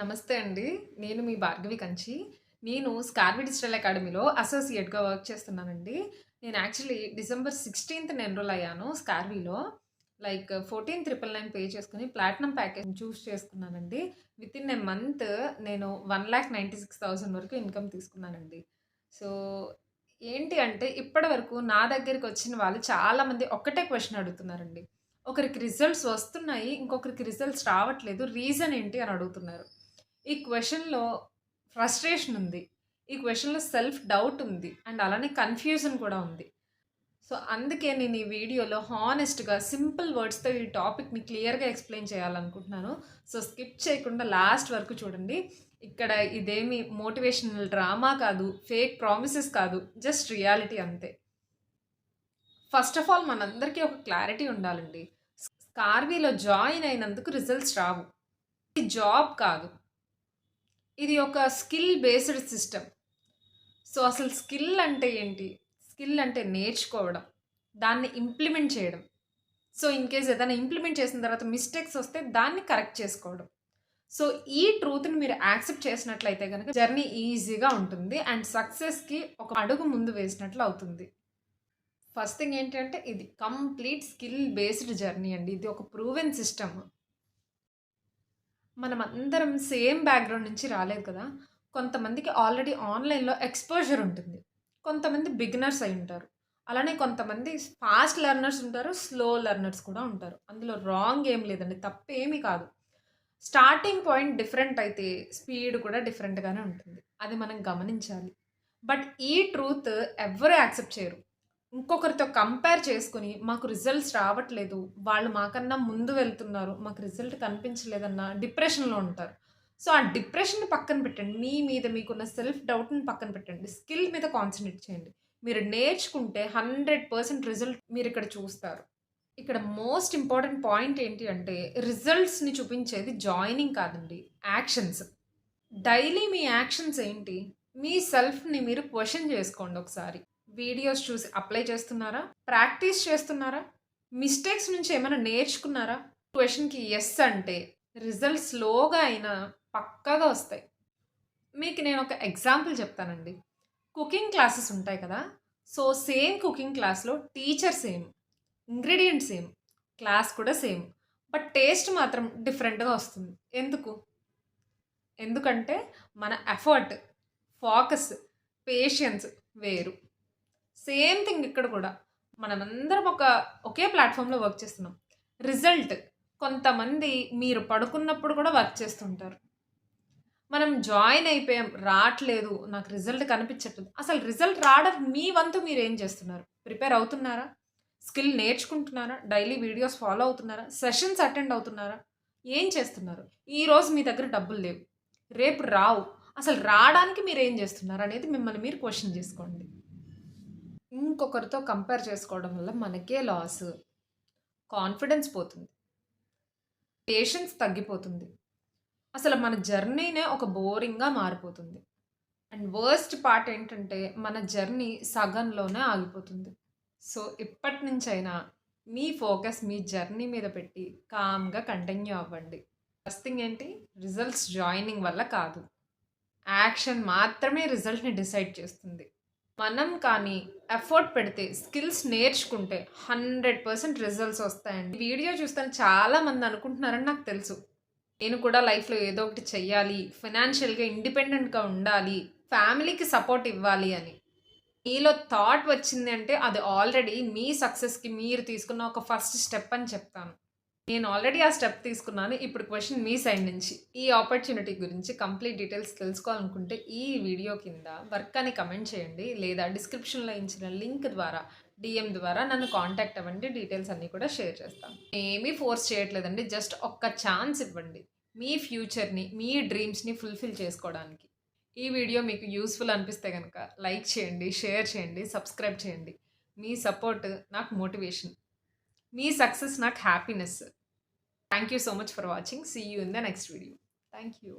నమస్తే అండి. నేను మీ భార్గవి కంచి. నేను స్కార్వి డిజిటల్ అకాడమీలో అసోసియేట్‌గా వర్క్ చేస్తున్నానండి. నేను యాక్చువల్లీ డిసెంబర్ 16థ్ ఎన్రోల్ అయ్యాను స్కార్విలో. లైక్ 14,999 పే చేసుకొని ప్లాటినం ప్యాకేజ్ చూస్ చేసుకున్నానండి. వితిన్ ఎ మంత్ నేను 1,96,000 వరకు ఇన్‌కమ్ తీసుకున్నానండి. సో, ఏంటి అంటే ఇప్పటి వరకు నా దగ్గరికొచ్చిన వాళ్ళు చాలామంది ఒక్కటే క్వెషన్ అడుగుతున్నారండి. ఒకరికి రిజల్ట్స్ వస్తున్నాయి. ఇంకొకరికి రిజల్ట్స్ రావట్లేదు. రీజన్ ఏంటి అని అడుగుతున్నారు. ఈ క్వెషన్‌లో ఫ్రస్ట్రేషన్ ఉంది. ఈ క్వెషన్‌లో సెల్ఫ్ డౌట్ ఉంది. అండ్ అలానే కన్‌ఫ్యూజన్ కూడా ఉంది. సో, అందుకే నేను ఈ వీడియోలో హానెస్ట్‌గా సింపుల్ వర్డ్స్‌తో ఈ టాపిక్‌ని క్లియర్‌గా ఎక్స్‌ప్లెయిన్ చేయాలనుకుంటున్నాను. సో, స్కిప్ చేయకుండా లాస్ట్ వరకు చూడండి. ఇక్కడ ఇదేమి మోటివేషనల్ డ్రామా కాదు. ఫేక్ ప్రామిసెస్ కాదు. జస్ట్ రియాలిటీ అంతే. ఫస్ట్ ఆఫ్ ఆల్ మనందరికీ ఒక క్లారిటీ ఉండాలండి. స్కార్వీలో జాయిన్ అయినందుకు రిజల్ట్స్ రావు. ఇది జాబ్ కాదు. ఇది ఒక స్కిల్ బేస్డ్ సిస్టమ్. సో, అసలు స్కిల్ అంటే ఏంటి? స్కిల్ అంటే నేర్చుకోవడం. దాన్ని ఇంప్లిమెంట్ చేయడం. సో, ఇన్ కేస్ ఏదైనా ఇంప్లిమెంట్ చేసిన తర్వాత మిస్టేక్స్ వస్తే దాన్ని కరెక్ట్ చేసుకోవడం. సో, ఈ ట్రూత్‌ని మీరు యాక్సెప్ట్ చేసినట్లయితే గనక జర్నీ ఈజీగా ఉంటుంది. అండ్ సక్సెస్‌కి ఒక అడుగు ముందు వేసినట్లు అవుతుంది. ఫస్ట్ థింగ్ ఏంటంటే ఇది కంప్లీట్ స్కిల్ బేస్డ్ జర్నీ అండి. ఇది ఒక ప్రూవెన్ సిస్టమ్. మనమందరం సేమ్ బ్యాక్‌గ్రౌండ్ నుంచి రాలేదు కదా! కొంతమందికి ఆల్రెడీ ఆన్‌లైన్‌లో ఎక్స్‌పోజర్ ఉంటుంది. కొంతమంది బిగినర్స్ అయ్యుంటారు. అలానే కొంతమంది ఫాస్ట్ లెర్నర్స్ ఉంటారు. స్లో లెర్నర్స్ కూడా ఉంటారు. అందులో రాంగ్ ఏం లేదండి. తప్పేమీ కాదు. స్టార్టింగ్ పాయింట్ డిఫరెంట్ అయితే స్పీడ్ కూడా డిఫరెంట్‌గానే ఉంటుంది. అది మనం గమనించాలి. బట్ ఈ ట్రూత్ ఎవ్వరు యాక్సెప్ట్ చేయరు. ఇంకొకరితో కంపేర్ చేసుకొని, మాకు రిజల్ట్స్ రావట్లేదు. వాళ్ళు మాకన్నా ముందు వెళ్తున్నారు. మాకు రిజల్ట్ కనిపించలేదన్న డిప్రెషన్‌లో ఉంటారు. సో, ఆ డిప్రెషన్‌ని పక్కన పెట్టండి. మీ మీద మీకున్న సెల్ఫ్ డౌట్‌ని పక్కన పెట్టండి. స్కిల్ మీద కాన్సంట్రేట్ చేయండి. మీరు నేర్చుకుంటే 100% రిజల్ట్ మీరిక్కడ చూస్తారు. ఇక్కడ మోస్ట్ ఇంపార్టెంట్ పాయింట్ ఏంటి అంటే, రిజల్ట్స్‌ని చూపించేది జాయినింగ్ కాదండి. యాక్షన్స్. డైలీ మీ యాక్షన్స్ ఏంటి? మీ సెల్ఫ్‌ని మీరు క్వెషన్ చేసుకోండి ఒకసారి. వీడియోస్ చూసి అప్లై చేస్తున్నారా? ప్రాక్టీస్ చేస్తున్నారా? మిస్టేక్స్ నుంచి ఏమైనా నేర్చుకున్నారా? క్వెషన్‌కి యెస్ అంటే రిజల్ట్స్ స్లోగా అయినా పక్కాగా వస్తాయి. మీకు నేను ఒక ఎగ్జాంపుల్ చెప్తానండి. కుకింగ్ క్లాసెస్ ఉంటాయి కదా! సో, సేమ్ కుకింగ్ క్లాస్‌లో teacher same, ingredients same, class కూడా సేమ్. బట్ టేస్ట్ మాత్రం డిఫరెంట్‌గా వస్తుంది. ఎందుకు? ఎందుకంటే మన ఎఫర్ట్, ఫోకస్, పేషెన్స్ వేరు. సేమ్ థింగ్ ఇక్కడ కూడా. మనమందరం ఒకే ప్లాట్‌ఫార్మ్‌లో వర్క్ చేస్తున్నాం. రిజల్ట్ కొంతమంది మీరు పడుకున్నప్పుడు కూడా వర్క్ చేస్తుంటారు. మనం జాయిన్ అయిపోయాం. రాట్లేదు. నాకు రిజల్ట్ కనిపించట్లేదు. అసలు రిజల్ట్ రావడానికి మీ వంతు మీరేం చేస్తున్నారు? ప్రిపేర్ అవుతున్నారా? స్కిల్ నేర్చుకుంటున్నారా? డైలీ వీడియోస్ ఫాలో అవుతున్నారా? సెషన్స్ అటెండ్ అవుతున్నారా? ఏం చేస్తున్నారు? ఈరోజు మీ దగ్గర డబ్బులు లేవు. రేపు రావు. అసలు రాడానికి మీరేం చేస్తున్నారు అనేది మిమ్మల్ని మీరు క్వెషన్ చేసుకోండి. ఇంకొకరితో కంపేర్ చేసుకోవడం వల్ల మనకే లాస్. కాన్ఫిడెన్స్ పోతుంది. పేషెన్స్ తగ్గిపోతుంది. అసలు మన జర్నీనే ఒక బోరింగ్‌గా మారిపోతుంది. అండ్ వర్స్ట్ పార్ట్ ఏంటంటే మన జర్నీ సగంలోనే ఆగిపోతుంది. సో, ఇప్పటినుంచైనా మీ ఫోకస్ మీ జర్నీ మీద పెట్టి కామ్‌గా కంటిన్యూ అవ్వండి. ఫస్ట్ థింగ్ ఏంటి? రిజల్ట్స్ జాయినింగ్ వల్ల కాదు. యాక్షన్ మాత్రమే రిజల్ట్‌ని డిసైడ్ చేస్తుంది. మనం కానీ ఎఫర్ట్ పెడితే, స్కిల్స్ నేర్చుకుంటే 100% రిజల్ట్స్ వస్తాయండి. ఈ వీడియో చూస్తున్న చాలామంది అనుకుంటున్నారని నాకు తెలుసు. నేను కూడా లైఫ్‌లో ఏదో ఒకటి చెయ్యాలి, ఫైనాన్షియల్‌గా ఇండిపెండెంట్‌గా ఉండాలి, ఫ్యామిలీకి సపోర్ట్ ఇవ్వాలి అని. మీలో థాట్ వచ్చింది అంటే అది ఆల్రెడీ మీ సక్సెస్‌కి మీరు తీసుకున్న ఒక ఫస్ట్ స్టెప్ అని చెప్తాను. నేను ఆల్రెడీ ఆ స్టెప్ తీసుకున్నాను. ఇప్పుడు క్వెషన్ మీ సైడ్ నుంచి. ఈ ఆపర్చునిటీ గురించి కంప్లీట్ డీటెయిల్స్ తెలుసుకోవాలనుకుంటే ఈ వీడియో కింద వర్క్ అని కమెంట్ చేయండి. లేదా డిస్క్రిప్షన్‌లో ఇచ్చిన లింక్ ద్వారా, డీఎం ద్వారా నన్ను కాంటాక్ట్ అవ్వండి. డీటెయిల్స్ అన్నీ కూడా షేర్ చేస్తాను. ఏమీ ఫోర్స్ చేయట్లేదండి. జస్ట్ ఒక్క ఛాన్స్ ఇవ్వండి. మీ ఫ్యూచర్‌ని, మీ డ్రీమ్స్‌ని ఫుల్‌ఫిల్ చేసుకోవడానికి. ఈ వీడియో మీకు యూజ్‌ఫుల్ అనిపిస్తే గనక లైక్ చేయండి, షేర్ చేయండి, సబ్స్క్రైబ్ చేయండి. మీ సపోర్ట్ నాకు మోటివేషన్. మీ సక్సెస్ నాకు happiness. Thank you so much for watching. See you in the next video. Thank you.